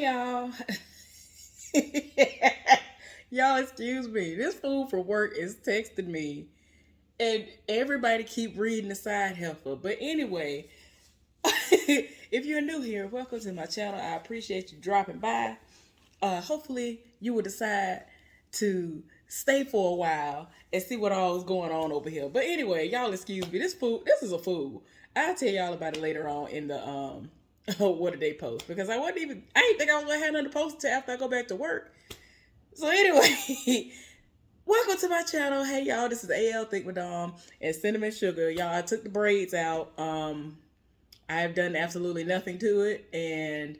Hey y'all. Y'all excuse me. This fool for work is texting me and everybody keep reading the side heifer. But anyway, if you're new here, welcome to my channel. I appreciate you dropping by. Hopefully you will decide to stay for a while and see what all is going on over here. But anyway, y'all excuse me. This is a fool. I'll tell y'all about it later on in the what did they post? Because I didn't think I was gonna have nothing to post until after I go back to work. So anyway, welcome to my channel. Hey y'all, this is AL Thick Madame and Cinnamon Sugar. Y'all, I took the braids out. I have done absolutely nothing to it, and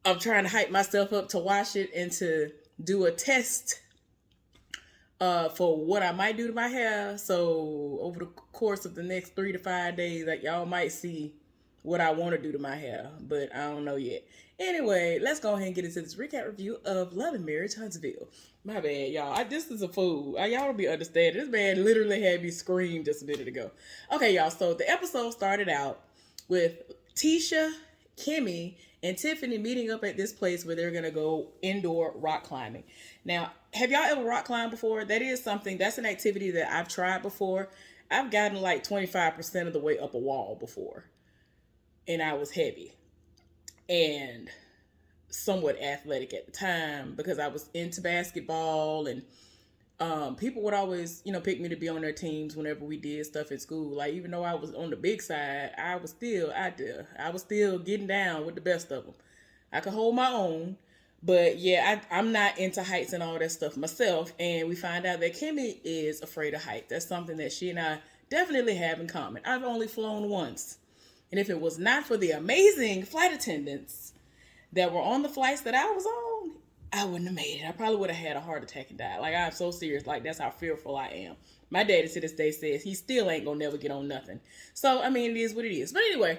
I'm trying to hype myself up to wash it and to do a test for what I might do to my hair. So over the course of the next 3 to 5 days, like y'all might see what I want to do to my hair, but I don't know yet. Anyway, let's go ahead and get into this recap review of Love and Marriage Huntsville. My bad, y'all. This is a fool. Y'all don't be understanding. This man literally had me scream just a minute ago. Okay, y'all. So the episode started out with Tisha, Kimmy, and Tiffany meeting up at this place where they're gonna go indoor rock climbing. Now, have y'all ever rock climbed before? That's an activity that I've tried before. I've gotten like 25% of the way up a wall before, and I was heavy and somewhat athletic at the time because I was into basketball, and people would always, pick me to be on their teams whenever we did stuff at school. Like, even though I was on the big side, I was still out there. I was still getting down with the best of them. I could hold my own, but yeah, I'm not into heights and all that stuff myself. And we find out that Kimmy is afraid of heights. That's something that she and I definitely have in common. I've only flown once. And if it was not for the amazing flight attendants that were on the flights that I was on, I wouldn't have made it. I probably would have had a heart attack and died. Like, I'm so serious. Like, that's how fearful I am. My daddy to this day says he still ain't gonna never get on nothing. So, I mean, it is what it is. But anyway,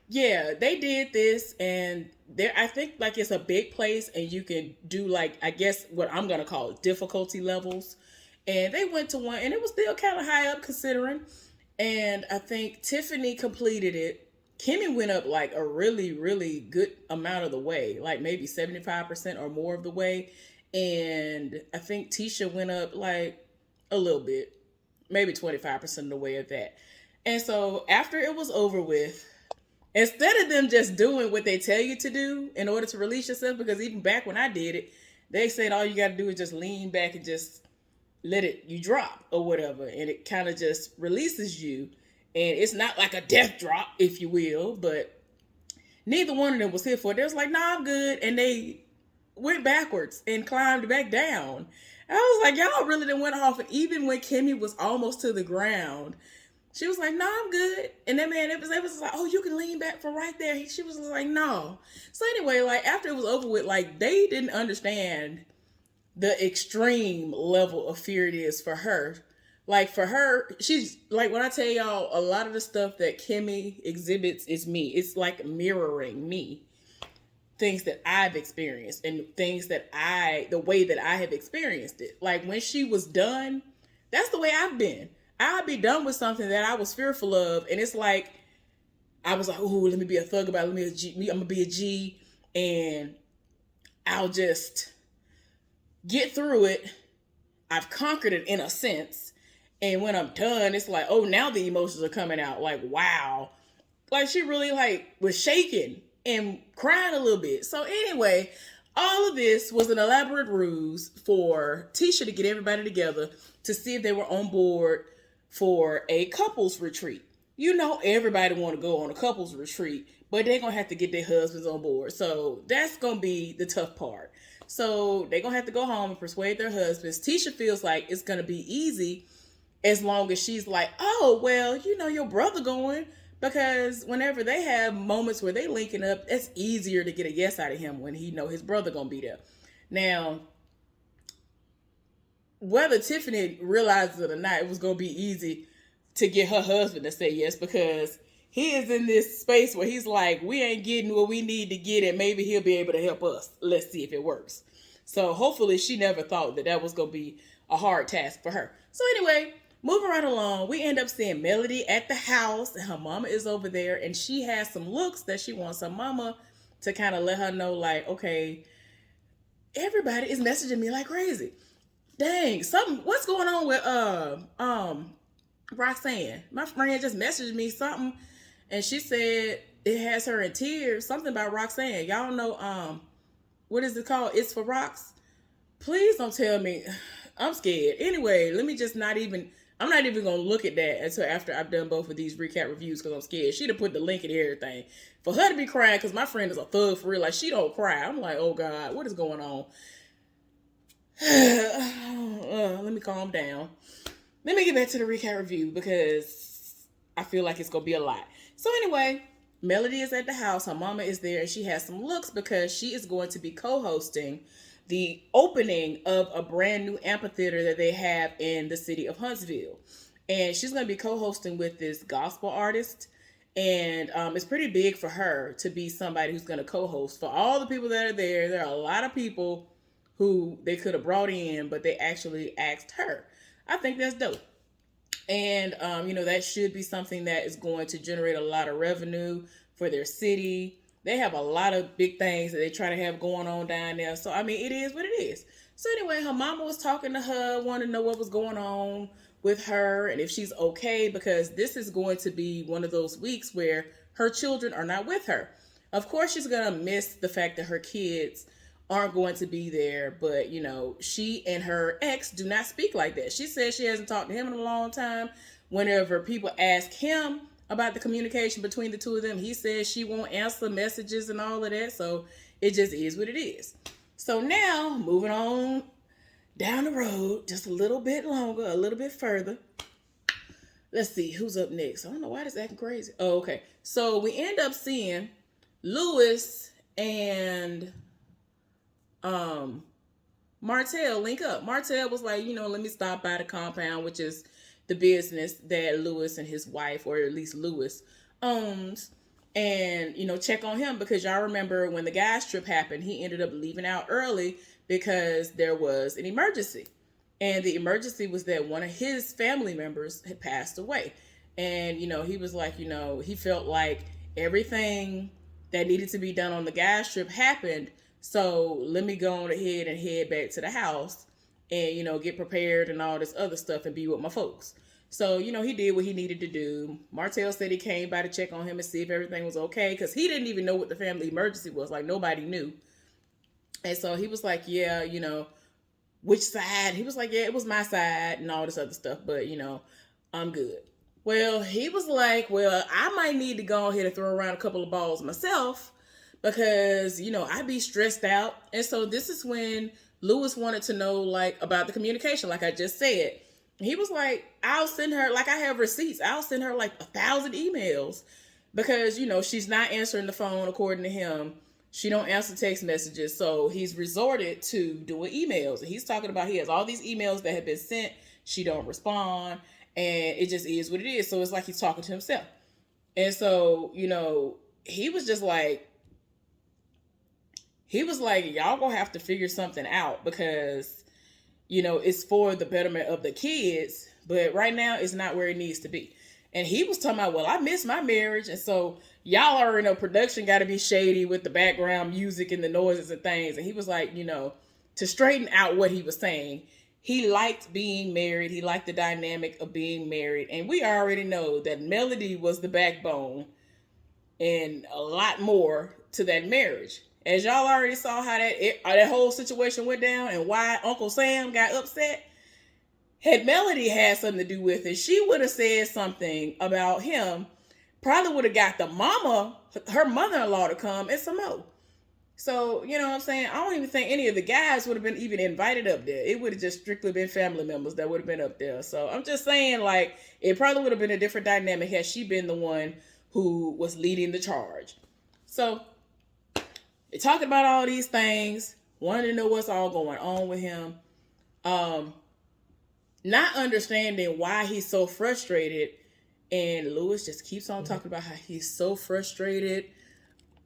yeah, they did this, and I think, like, it's a big place, and you can do, like, I guess what I'm gonna call difficulty levels. And they went to one, and it was still kind of high up considering. And I think Tiffany completed it. Kimmy went up like a really, really good amount of the way, like maybe 75% or more of the way. And I think Tisha went up like a little bit, maybe 25% of the way of that. And so after it was over with, instead of them just doing what they tell you to do in order to release yourself, because even back when I did it, they said all you got to do is just lean back and just let you drop or whatever, and it kind of just releases you, and it's not like a death drop, if you will, but neither one of them was here for it. They was like, nah, I'm good, and they went backwards and climbed back down. And I was like, y'all really done went off, and even when Kimmy was almost to the ground, she was like, no, I'm good. And that man, it was like, oh, you can lean back from right there. She was like, no. So anyway, like, after it was over with, like, they didn't understand the extreme level of fear it is for her. Like, for her, she's like, when I tell y'all, a lot of the stuff that Kimmy exhibits is me. It's like mirroring me. Things that I've experienced and the way that I have experienced it. Like, when she was done, that's the way I've been. I'll be done with something that I was fearful of, and it's like, I was like, ooh, let me be a thug about it. I'm going to be a G, and I'll just get through it. I've conquered it in a sense. And when I'm done, it's like, oh, now the emotions are coming out. Like, wow. Like, she really was shaking and crying a little bit. So anyway, all of this was an elaborate ruse for Tisha to get everybody together to see if they were on board for a couples retreat. Everybody want to go on a couples retreat, but they're going to have to get their husbands on board. So that's going to be the tough part. So they're going to have to go home and persuade their husbands. Tisha feels like it's going to be easy as long as she's like, oh, well, your brother going. Because whenever they have moments where they linking up, it's easier to get a yes out of him when he know his brother going to be there. Now, whether Tiffany realizes it or not, it was going to be easy to get her husband to say yes, because he is in this space where he's like, we ain't getting what we need to get, and maybe he'll be able to help us. Let's see if it works. So hopefully she never thought that was going to be a hard task for her. So anyway, moving right along, we end up seeing Melody at the house, and her mama is over there, and she has some looks that she wants her mama to kind of let her know, like, okay, everybody is messaging me like crazy. Dang, something. What's going on with Roxanne? My friend just messaged me something, and she said it has her in tears. Something about Roxanne. Y'all know what is it called? It's for Rocks. Please don't tell me. I'm scared. Anyway, let me just not even. I'm not even gonna look at that until after I've done both of these recap reviews because I'm scared. She'd have put the link and everything for her to be crying because my friend is a thug for real. Like she don't cry. I'm like, oh God, what is going on? Let me calm down. Let me get back to the recap review because I feel like it's gonna be a lot. So anyway, Melody is at the house. Her mama is there, and she has some looks because she is going to be co-hosting the opening of a brand new amphitheater that they have in the city of Huntsville. And she's going to be co-hosting with this gospel artist. And it's pretty big for her to be somebody who's going to co-host. For all the people that are there are a lot of people who they could have brought in, but they actually asked her. I think that's dope. And, that should be something that is going to generate a lot of revenue for their city. They have a lot of big things that they try to have going on down there. So, I mean, it is what it is. So, anyway, her mama was talking to her, wanted to know what was going on with her and if she's okay, because this is going to be one of those weeks where her children are not with her. Of course, she's going to miss the fact that her kids aren't going to be there, but she and her ex do not speak like that. She says she hasn't talked to him in a long time. Whenever people ask him about the communication between the two of them, he says she won't answer messages and all of that. So it just is what it is. So now moving on down the road just a little bit longer, a little bit further. Let's see who's up next. I don't know why this acting crazy. Oh, okay. So we end up seeing Lewis and Martell link up. Martell was like, let me stop by the compound, which is the business that Lewis and his wife, or at least Lewis, owns, and check on him, because y'all remember when the gas trip happened, he ended up leaving out early because there was an emergency. And the emergency was that one of his family members had passed away. And he was like, he felt like everything that needed to be done on the gas trip happened. So let me go on ahead and head back to the house and, get prepared and all this other stuff and be with my folks. So, he did what he needed to do. Martell said he came by to check on him and see if everything was okay, because he didn't even know what the family emergency was. Like, nobody knew. And so he was like, yeah, which side? He was like, yeah, it was my side and all this other stuff, but, I'm good. Well, he was like, well, I might need to go ahead and throw around a couple of balls myself, because, I be stressed out. And so this is when Lewis wanted to know, like, about the communication, like I just said. He was like, I'll send her, like, I have receipts. I'll send her like 1,000 emails, because, she's not answering the phone according to him. She don't answer text messages. So he's resorted to doing emails. And he's talking about he has all these emails that have been sent. She don't respond. And it just is what it is. So it's like he's talking to himself. And so, he was just like, y'all gonna have to figure something out, because, it's for the betterment of the kids. But right now, it's not where it needs to be. And he was talking about, well, I miss my marriage. And so y'all already know production got to be shady with the background music and the noises and things. And he was like, to straighten out what he was saying, he liked being married. He liked the dynamic of being married. And we already know that Melody was the backbone and a lot more to that marriage. As y'all already saw how that whole situation went down and why Uncle Sam got upset. Had Melody had something to do with it, she would have said something about him, probably would have got the mama, her mother-in-law, to come and some more. So, you know what I'm saying? I don't even think any of the guys would have been even invited up there. It would have just strictly been family members that would have been up there. So I'm just saying, like, it probably would have been a different dynamic had she been the one who was leading the charge. So they're talking about all these things, wanting to know what's all going on with him. Not understanding why he's so frustrated. And Lewis just keeps on talking about how he's so frustrated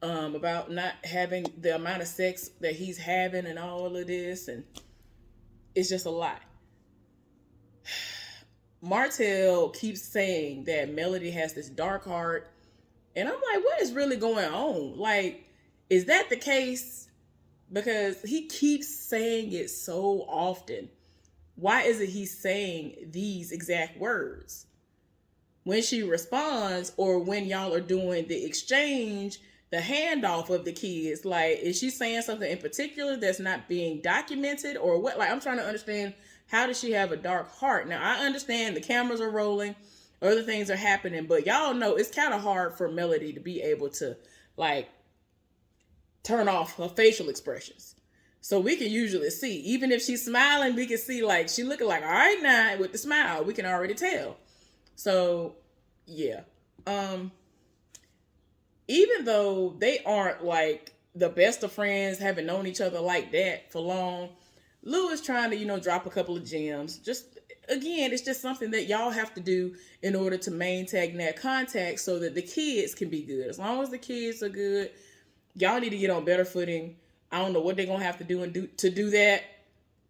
about not having the amount of sex that he's having and all of this. And it's just a lot. Martell keeps saying that Melody has this dark heart. And I'm like, what is really going on? Like, Is that the case? Because he keeps saying it so often. Why isn't he saying these exact words? When she responds or when y'all are doing the exchange, the handoff of the kids, like, is she saying something in particular that's not being documented or what? Like, I'm trying to understand, how does she have a dark heart? Now, I understand the cameras are rolling, other things are happening, but y'all know it's kind of hard for Melody to be able to, like, turn off her facial expressions. So we can usually see, even if she's smiling, we can see, like, she looking like, all right now, with the smile, we can already tell. So, yeah. Even though they aren't like the best of friends, haven't known each other like that for long, Lou is trying to, drop a couple of gems. Just, again, it's just something that y'all have to do in order to maintain that contact so that the kids can be good. As long as the kids are good, y'all need to get on better footing. I don't know what they're going to have to do to do that,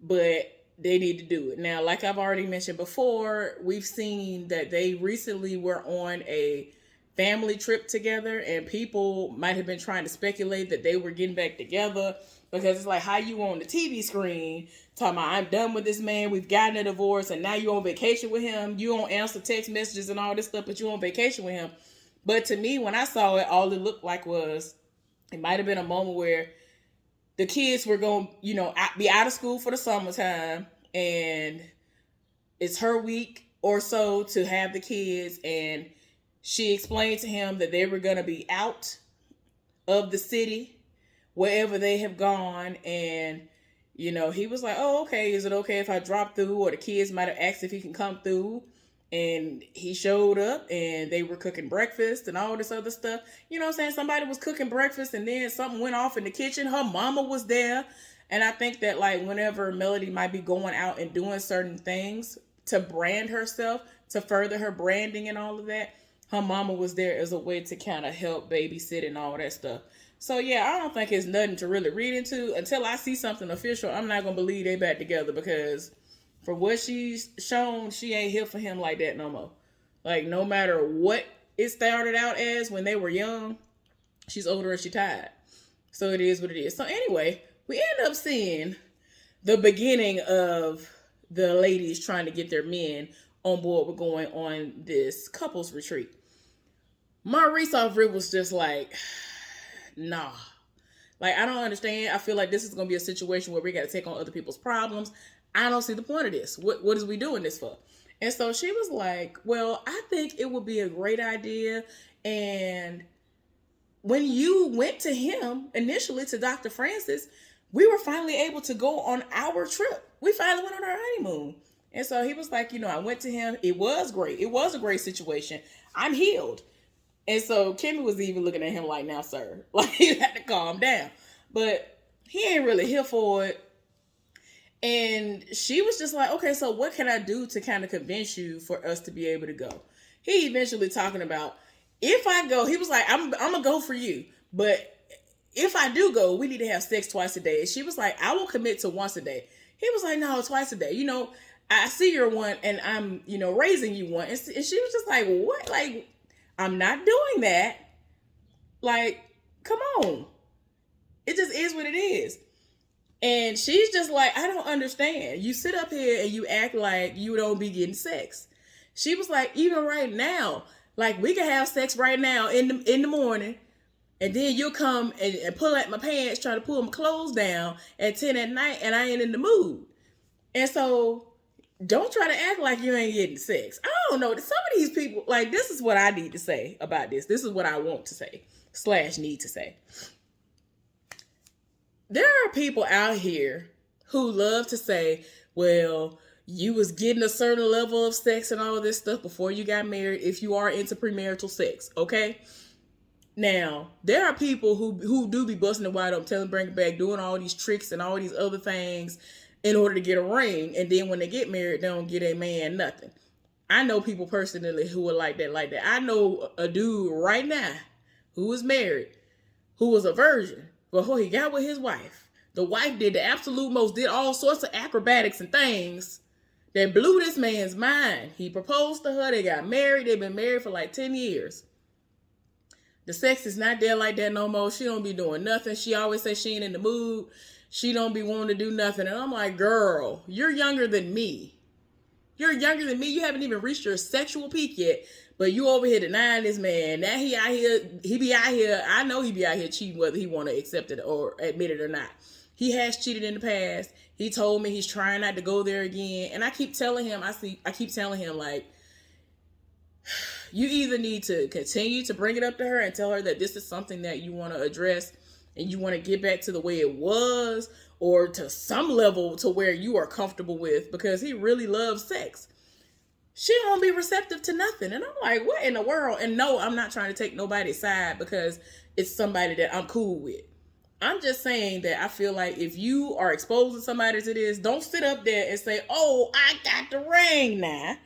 but they need to do it. Now, like I've already mentioned before, we've seen that they recently were on a family trip together, and people might have been trying to speculate that they were getting back together, because it's like, how you on the TV screen talking about, I'm done with this man, we've gotten a divorce, and now you on vacation with him, you don't answer text messages and all this stuff, but you on vacation with him. But to me, when I saw it, all it looked like was, it might have been a moment where the kids were going to, be out of school for the summertime, and it's her week or so to have the kids, and she explained to him that they were going to be out of the city, wherever they have gone, and, he was like, oh, okay, is it okay if I drop through? Or the kids might have asked if he can come through, and he showed up, and they were cooking breakfast and all this other stuff. You know what I'm saying? Somebody was cooking breakfast, and then something went off in the kitchen. Her mama was there. And I think that, like, whenever Melody might be going out and doing certain things to brand herself, to further her branding and all of that, her mama was there as a way to kind of help babysit and all that stuff. So, yeah, I don't think it's nothing to really read into. Until I see something official, I'm not going to believe they back together, because for what she's shown, she ain't here for him like that no more. Like, no matter what it started out as when they were young, she's older and she's tired. So it is what it is. So anyway, we end up seeing the beginning of the ladies trying to get their men on board with going on this couples retreat. Maurice off rip was just like, nah. Like, I don't understand. I feel like this is going to be a situation where we got to take on other people's problems. I don't see the point of this. What is we doing this for? And so she was like, well, I think it would be a great idea. And when you went to him initially, to Dr. Francis, we were finally able to go on our trip. We finally went on our honeymoon. And so he was like, I went to him. It was great. It was a great situation. I'm healed. And so Kimmy was even looking at him like, now, sir, like, you had to calm down. But he ain't really here for it. And she was just like, okay, so what can I do to kind of convince you for us to be able to go? He eventually talking about, if I go, he was like, I'm going to go for you. But if I do go, we need to have sex twice a day. And she was like, I will commit to once a day. He was like, no, twice a day. I see you're one, and I'm, raising you one. And she was just like, what? Like, I'm not doing that. Like, come on. It just is what it is. And she's just like, I don't understand. You sit up here and you act like you don't be getting sex. She was like, even right now, like, we can have sex right now in the morning, and then you'll come and pull at my pants, trying to pull my clothes down at 10 at night, and I ain't in the mood. And so don't try to act like you ain't getting sex. I don't know. Some of these people, like, this is what I need to say about this. This is what I want to say / need to say. There are people out here who love to say, well, you was getting a certain level of sex and all of this stuff before you got married if you are into premarital sex, okay? Now, there are people who do be busting it wide up, telling bring it back, doing all these tricks and all these other things in order to get a ring, and then when they get married, they don't get a man nothing. I know people personally who are like that. I know a dude right now who was married, who was a virgin, before he got with his wife. The wife did the absolute most, did all sorts of acrobatics and things that blew this man's mind. He proposed to her, they got married, they've been married for like 10 years. The sex is not there like that no more. She don't be doing nothing. She always says she ain't in the mood. She don't be wanting to do nothing. And I'm like, girl, you're younger than me. You're younger than me. You haven't even reached your sexual peak yet. But you over here denying this man. Now he out here, he be out here. I know he be out here cheating whether he want to accept it or admit it or not. He has cheated in the past. He told me he's trying not to go there again. And I keep telling him, I keep telling him, like, you either need to continue to bring it up to her and tell her that this is something that you want to address and you want to get back to the way it was, or to some level to where you are comfortable with, because he really loves sex. She won't be receptive to nothing. And I'm like, what in the world? And no, I'm not trying to take nobody's side because it's somebody that I'm cool with. I'm just saying that I feel like if you are exposing somebody to this, don't sit up there and say, oh, I got the ring now.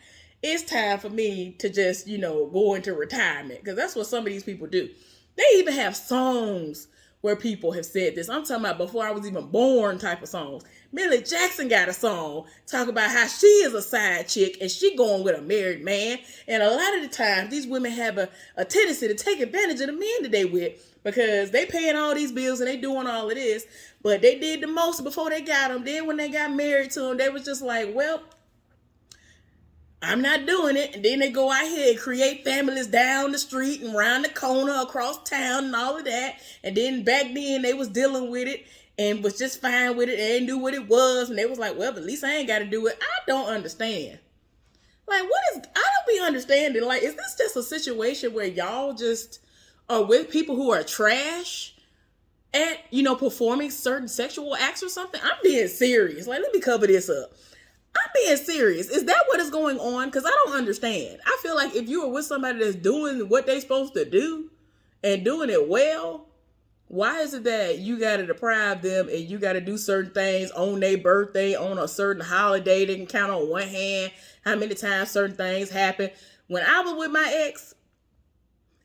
It's time for me to just, go into retirement. Because that's what some of these people do. They even have songs where people have said this. I'm talking about before I was even born type of songs. Millie Jackson got a song talking about how she is a side chick and she going with a married man. And a lot of the time, these women have a tendency to take advantage of the men that they with because they paying all these bills and they doing all of this. But they did the most before they got them. Then when they got married to them, they was just like, well, I'm not doing it. And then they go out here and create families down the street and around the corner, across town and all of that. And then back then they was dealing with it and was just fine with it and knew what it was. And they was like, well, at least I ain't got to do it. I don't understand. Like, I don't be understanding. Like, is this just a situation where y'all just are with people who are trash at, performing certain sexual acts or something? I'm being serious. Like, let me cover this up. I'm being serious. Is that what is going on? Because I don't understand. I feel like if you are with somebody that's doing what they're supposed to do and doing it well, why is it that you got to deprive them and you got to do certain things on their birthday, on a certain holiday? They can count on one hand how many times certain things happen. When I was with my ex,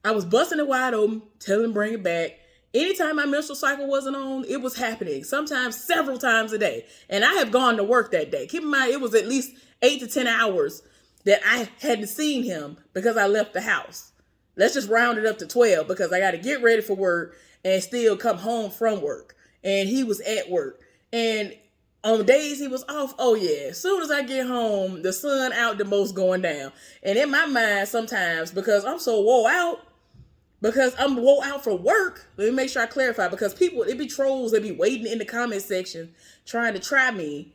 I was busting it wide open, telling him bring it back. Anytime my menstrual cycle wasn't on, it was happening. Sometimes several times a day. And I have gone to work that day. Keep in mind, it was at least 8 to 10 hours that I hadn't seen him because I left the house. Let's just round it up to 12 because I got to get ready for work and still come home from work. And he was at work. And on days he was off, oh yeah, as soon as I get home, the sun out, the most going down. And in my mind sometimes, because I'm so wore out, because I'm wore out for work. Let me make sure I clarify. Because people, it be trolls that be waiting in the comment section trying to try me.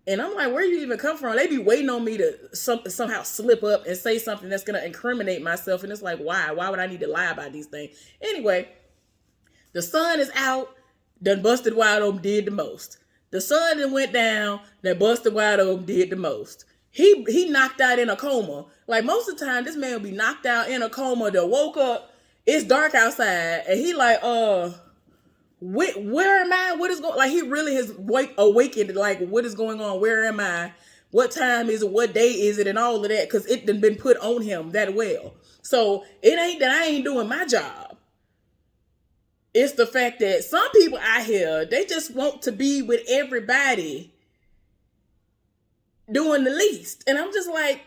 And I'm like, where you even come from? They be waiting on me to somehow slip up and say something that's going to incriminate myself. And it's like, why? Why would I need to lie about these things? Anyway, the sun is out. Done busted wide open, did the most. The sun that went down, that busted wide open, did the most. He knocked out in a coma. Like most of the time, this man will be knocked out in a coma that woke up. It's dark outside, and he like, where am I? What is going? Like he really has awakened. Like, what is going on? Where am I? What time is it? What day is it? And all of that, because it done been put on him that well. So it ain't that I ain't doing my job. It's the fact that some people out here, they just want to be with everybody doing the least, and I'm just like.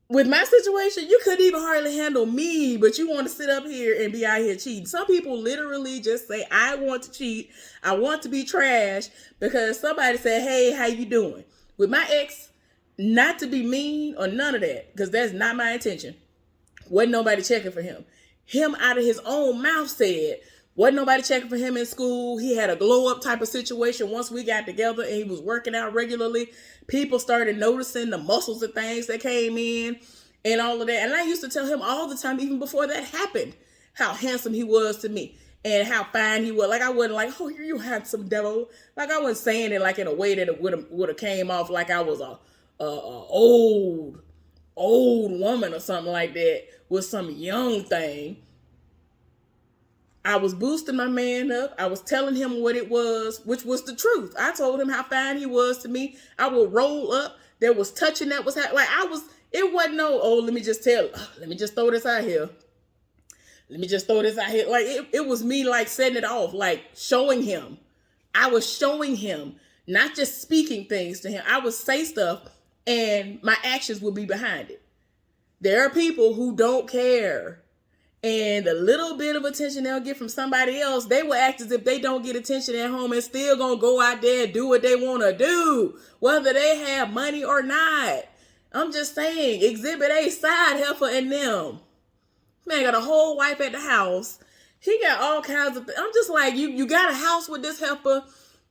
With my situation, you couldn't even hardly handle me, but you want to sit up here and be out here cheating. Some people literally just say, I want to cheat. I want to be trash because somebody said, hey, how you doing? With my ex, not to be mean or none of that, because that's not my intention. Wasn't nobody checking for him. Him out of his own mouth said, wasn't nobody checking for him in school. He had a glow up type of situation once we got together and he was working out regularly. People started noticing the muscles and things that came in and all of that. And I used to tell him all the time, even before that happened, how handsome he was to me and how fine he was. Like I wasn't like, oh, you handsome devil. Like I wasn't saying it like in a way that it would have came off like I was a old woman or something like that with some young thing. I was boosting my man up. I was telling him what it was, which was the truth. I told him how fine he was to me. I would roll up. There was touching that was happening. Like it wasn't no, let me just throw this out here. Like it was me like setting it off, like showing him. I was showing him, not just speaking things to him. I would say stuff and my actions would be behind it. There are people who don't care. And the little bit of attention they'll get from somebody else, they will act as if they don't get attention at home and still gonna go out there and do what they want to do, whether they have money or not. I'm just saying, Exhibit A, side heifer and them. Man got a whole wife at the house. He got all kinds of I'm just like, you got a house with this heifer.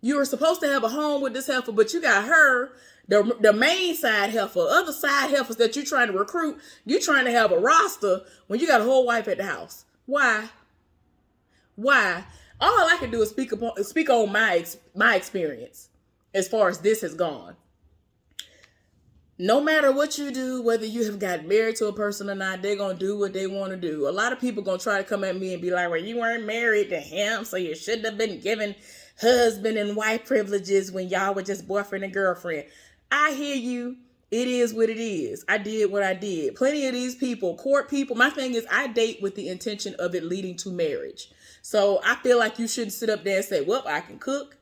You were supposed to have a home with this heifer, but you got her, the main side heifer, other side heifers that you're trying to recruit. You trying to have a roster when you got a whole wife at the house. Why? All I can do is speak on my experience as far as this has gone. No matter what you do, whether you have gotten married to a person or not, they're going to do what they want to do. A lot of people going to try to come at me and be like, well, you weren't married to him, so you shouldn't have been given husband and wife privileges when y'all were just boyfriend and girlfriend. I hear you. It is what it is. I did what I did. Plenty of these people, court people. My thing is I date with the intention of it leading to marriage. So I feel like you shouldn't sit up there and say, well, I can cook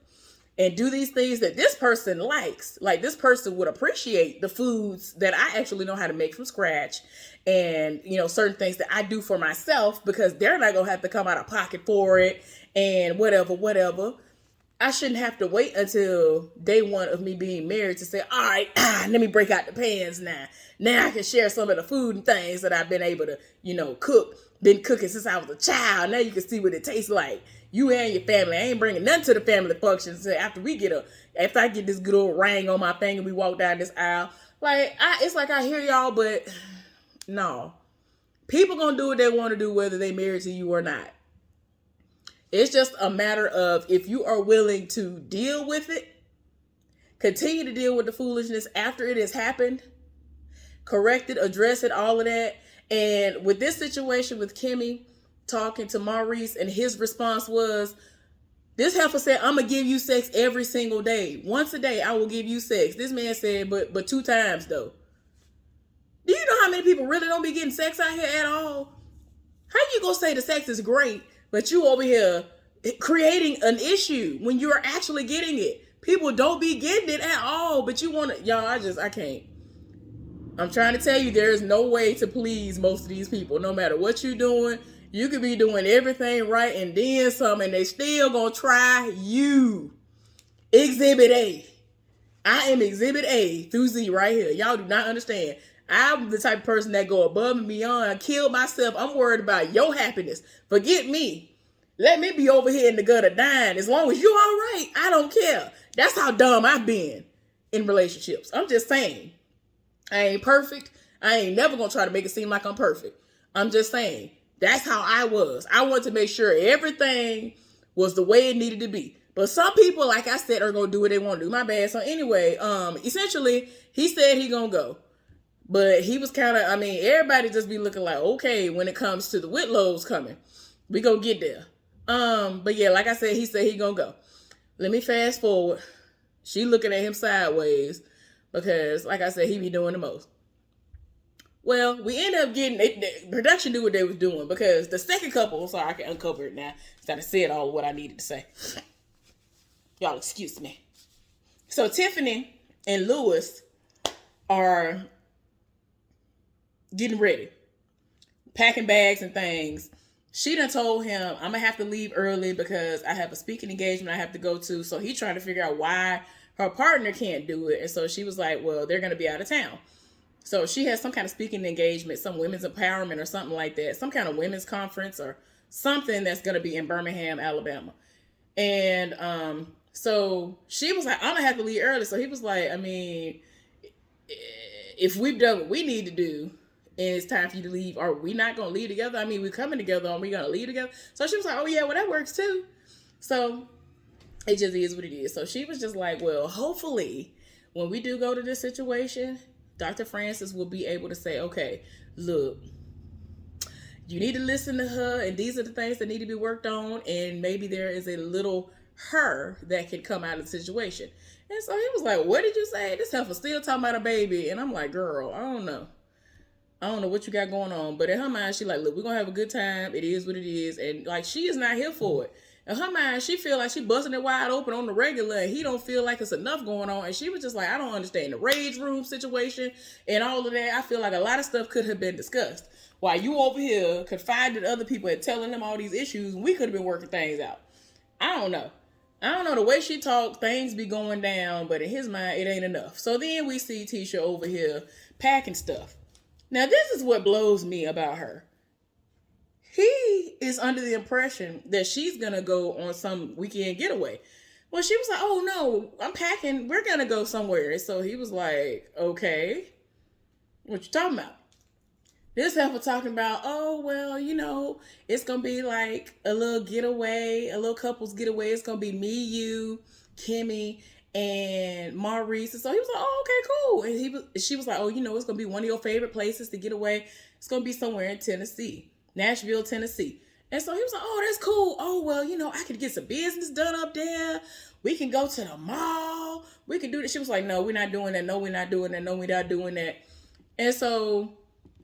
and do these things that this person likes. Like this person would appreciate the foods that I actually know how to make from scratch. And, certain things that I do for myself because they're not going to have to come out of pocket for it and whatever. I shouldn't have to wait until day one of me being married to say, all right, let me break out the pans now. Now I can share some of the food and things that I've been able to, cook. Been cooking since I was a child. Now you can see what it tastes like. You and your family. I ain't bringing nothing to the family functions after I get this good old ring on my finger, we walk down this aisle. It's like I hear y'all, but no. People gonna do what they want to do whether they married to you or not. It's just a matter of if you are willing to deal with it, continue to deal with the foolishness after it has happened, correct it, address it, all of that. And with this situation with Kimmy talking to Maurice, and his response was, this heifer said, I'm going to give you sex every single day. Once a day, I will give you sex. This man said, but 2 times though. Do you know how many people really don't be getting sex out here at all? How you going to say the sex is great, but you over here creating an issue when you're actually getting it? People don't be getting it at all, but you want to, y'all, I can't. I'm trying to tell you, there is no way to please most of these people. No matter what you're doing, you could be doing everything right and then some, and they still gonna try you. Exhibit A. I am Exhibit A through Z right here. Y'all do not understand. I'm the type of person that go above and beyond. I kill myself. I'm worried about your happiness. Forget me. Let me be over here in the gutter dying. As long as you all right, I don't care. That's how dumb I've been in relationships. I'm just saying. I ain't perfect. I ain't never gonna try to make it seem like I'm perfect. I'm just saying. That's how I was. I wanted to make sure everything was the way it needed to be. But some people, like I said, are gonna do what they want to do. My bad. So anyway, essentially, he said he gonna go. But he was kind of, everybody just be looking like, okay, when it comes to the Whitlows coming, we gonna get there. But yeah, like I said, he said he gonna go. Let me fast forward. She looking at him sideways because, like I said, he be doing the most. Well, we end up getting, the production knew what they was doing because the second couple, sorry, I can uncover it now. Instead of said all of what I needed to say. Y'all excuse me. So Tiffany and Lewis are getting ready, packing bags and things. She done told him, I'm going to have to leave early because I have a speaking engagement I have to go to. So he trying to figure out why her partner can't do it. And so she was like, well, they're going to be out of town. So she has some kind of speaking engagement, some women's empowerment or something like that. Some kind of women's conference or something that's going to be in Birmingham, Alabama. And so she was like, I'm going to have to leave early. So he was like, if we've done what we need to do, and it's time for you to leave, are we not going to leave together? We're coming together. Are we going to leave together? So she was like, oh, yeah, well, that works too. So it just is what it is. So she was just like, well, hopefully when we do go to this situation, Dr. Francis will be able to say, okay, look, you need to listen to her, and these are the things that need to be worked on, and maybe there is a little her that can come out of the situation. And so he was like, what did you say? This heifer still talking about a baby. And I'm like, girl, I don't know what you got going on. But in her mind, she like, look, we're going to have a good time. It is what it is. And like, she is not here for it. In her mind, she feel like she busting it wide open on the regular, and he don't feel like it's enough going on. And she was just like, I don't understand the rage room situation and all of that. I feel like a lot of stuff could have been discussed. while you over here confiding other people and telling them all these issues. We could have been working things out. I don't know. I don't know, the way she talked, things be going down, but in his mind, it ain't enough. So then we see Tisha over here packing stuff. Now, this is what blows me about her. He is under the impression that she's going to go on some weekend getaway. Well, she was like, oh, no, I'm packing. We're going to go somewhere. And so he was like, okay, what you talking about? This heifer talking about, oh, well, it's going to be like a little getaway, a little couples getaway. It's going to be me, you, Kimmy, and Maurice. And so he was like, oh, okay, cool. And she was like, oh, it's going to be one of your favorite places to get away. It's going to be somewhere in Tennessee, Nashville, Tennessee. And so he was like, oh, that's cool. Oh, well, I could get some business done up there. We can go to the mall. We can do that. She was like, no, we're not doing that. No, we're not doing that. No, we're not doing that. And so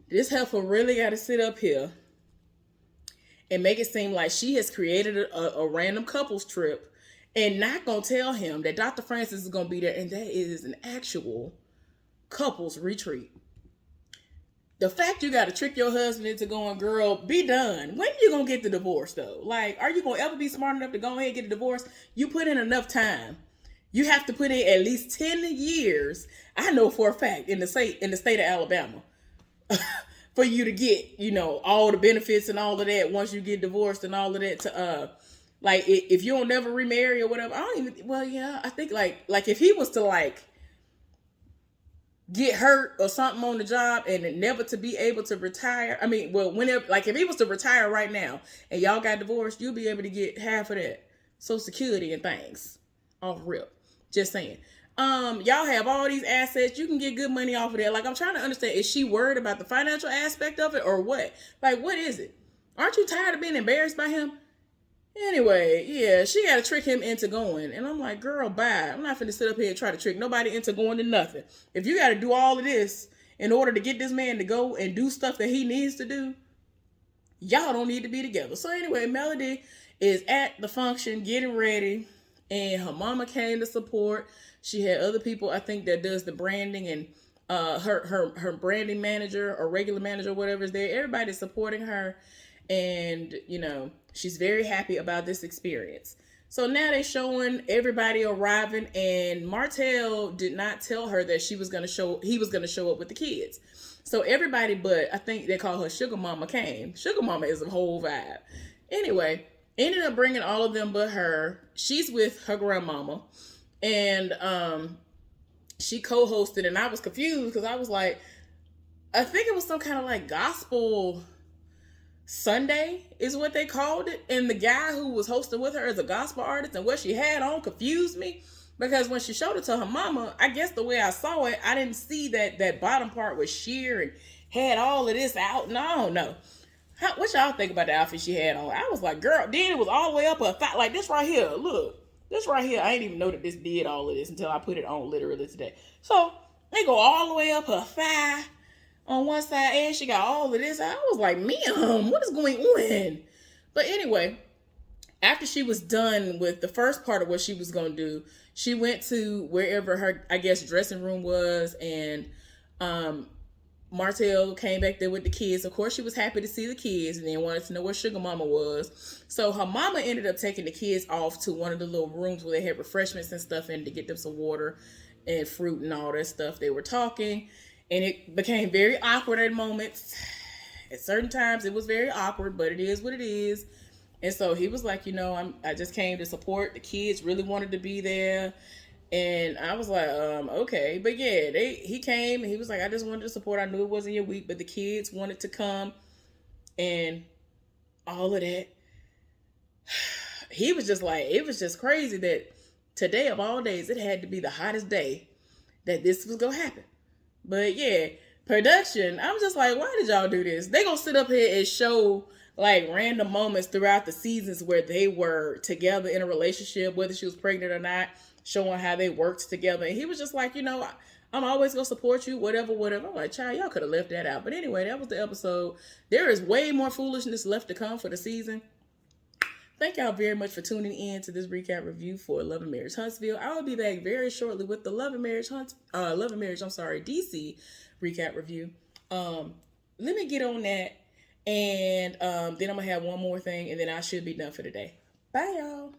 this heifer really got to sit up here and make it seem like she has created a random couples trip and not going to tell him that Dr. Francis is going to be there and that is an actual couples retreat. The fact you got to trick your husband into going, girl, be done. When you going to get the divorce, though? Like, are you going to ever be smart enough to go ahead and get a divorce? You put in enough time. You have to put in at least 10 years. I know for a fact in the state of Alabama. For you to get, all the benefits and all of that once you get divorced and all of that to, like, if you don't never remarry or whatever, I think like if he was to like get hurt or something on the job and never to be able to retire. Whenever, like if he was to retire right now and y'all got divorced, you'll be able to get half of that Social Security and things off rip. Just saying. Y'all have all these assets. You can get good money off of that. Like, I'm trying to understand, is she worried about the financial aspect of it or what? Like, what is it? Aren't you tired of being embarrassed by him? Anyway, yeah, she got to trick him into going. And I'm like, girl, bye. I'm not finna sit up here and try to trick nobody into going to nothing. If you got to do all of this in order to get this man to go and do stuff that he needs to do, y'all don't need to be together. So anyway, Melody is at the function getting ready, and her mama came to support. She had other people, I think, that does the branding, and her branding manager or regular manager, whatever is there. Everybody's supporting her, and she's very happy about this experience. So now they're showing everybody arriving, and Martell did not tell her that he was gonna show up with the kids. So everybody but I think they call her Sugar Mama came. Sugar Mama is a whole vibe. Anyway, ended up bringing all of them but her. She's with her grandmama. And she co-hosted, and I was confused because I was like, I think it was some kind of like gospel Sunday is what they called it. And the guy who was hosting with her is a gospel artist, and what she had on confused me because when she showed it to her mama, I guess the way I saw it, I didn't see that bottom part was sheer and had all of this out. No. What y'all think about the outfit she had on? I was like, girl, then it was all the way up her thigh, like this right here. Look. This right here, I didn't even know that this did all of this until I put it on literally today. So they go all the way up her thigh on one side, and she got all of this. I was like, ma'am, what is going on? But anyway, after she was done with the first part of what she was going to do, she went to wherever her, I guess, dressing room was, and Martell came back there with the kids. Of course, she was happy to see the kids and then wanted to know where Sugar Mama was. So her mama ended up taking the kids off to one of the little rooms where they had refreshments and stuff in to get them some water and fruit and all that stuff. They were talking, and it became very awkward at moments. At certain times, it was very awkward, but it is what it is. And so he was like, I just came to support. The kids really wanted to be there. And I was like, okay. But yeah, he came and he was like, I just wanted to support. I knew it wasn't your week, but the kids wanted to come and all of that. He was just like, it was just crazy that today of all days, it had to be the hottest day that this was going to happen. But yeah, production, I'm just like, why did y'all do this? They going to sit up here and show like random moments throughout the seasons where they were together in a relationship, whether she was pregnant or not, showing how they worked together. And he was just like, I'm always going to support you, whatever. I'm like, child, y'all could have left that out. But anyway, that was the episode. There is way more foolishness left to come for the season. Thank y'all very much for tuning in to this recap review for Love and Marriage Huntsville. I will be back very shortly with the Love and Marriage DC recap review. Let me get on that And then I'm gonna have one more thing, and then I should be done for the day. Bye, y'all.